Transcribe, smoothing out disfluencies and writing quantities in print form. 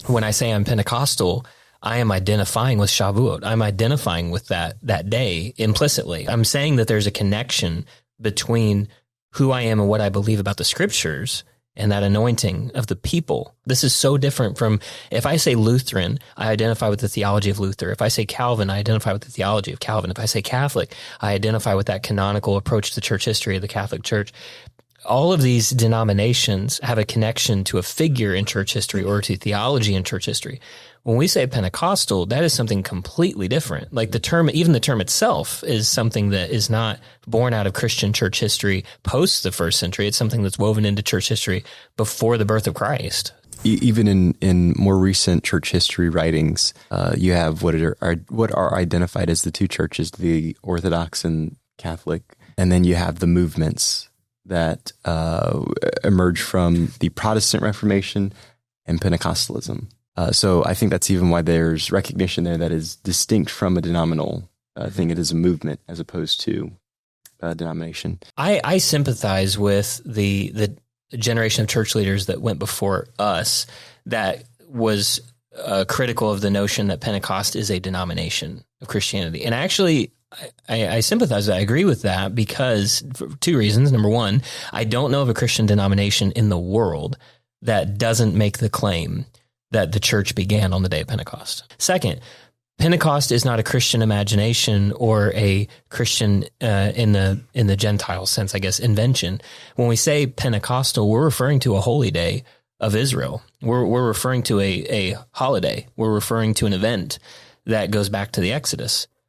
when I say I'm Pentecostal, I am identifying with Shavuot. I'm identifying with that day implicitly. I'm saying that there's a connection between who I am and what I believe about the scriptures and that anointing of the people. This is so different from, if I say Lutheran, I identify with the theology of Luther. If I say Calvin, I identify with the theology of Calvin. If I say Catholic, I identify with that canonical approach to church history of the Catholic Church. All of these denominations have a connection to a figure in church history or to theology in church history. When we say Pentecostal, that is something completely different. Like the term, even the term itself is something that is not born out of Christian church history post the first century. It's something that's woven into church history before the birth of Christ. Even in more recent church history writings, you have what are identified as the two churches, the Orthodox and Catholic, and then you have the movements that emerge from the Protestant Reformation and Pentecostalism. So I think that's even why there's recognition there that is distinct from a denominational thing. It is a movement as opposed to a denomination. I sympathize with the generation of church leaders that went before us that was critical of the notion that Pentecost is a denomination of Christianity. And actually, I sympathize. I agree with that because for two reasons. Number one, I don't know of a Christian denomination in the world that doesn't make the claim that the church began on the day of Pentecost. Second, Pentecost is not a Christian imagination or a Christian in the Gentile sense, I guess, invention. When we say Pentecostal, we're referring to a holy day of Israel. We're referring to a holiday. We're referring to an event that goes back to the Exodus.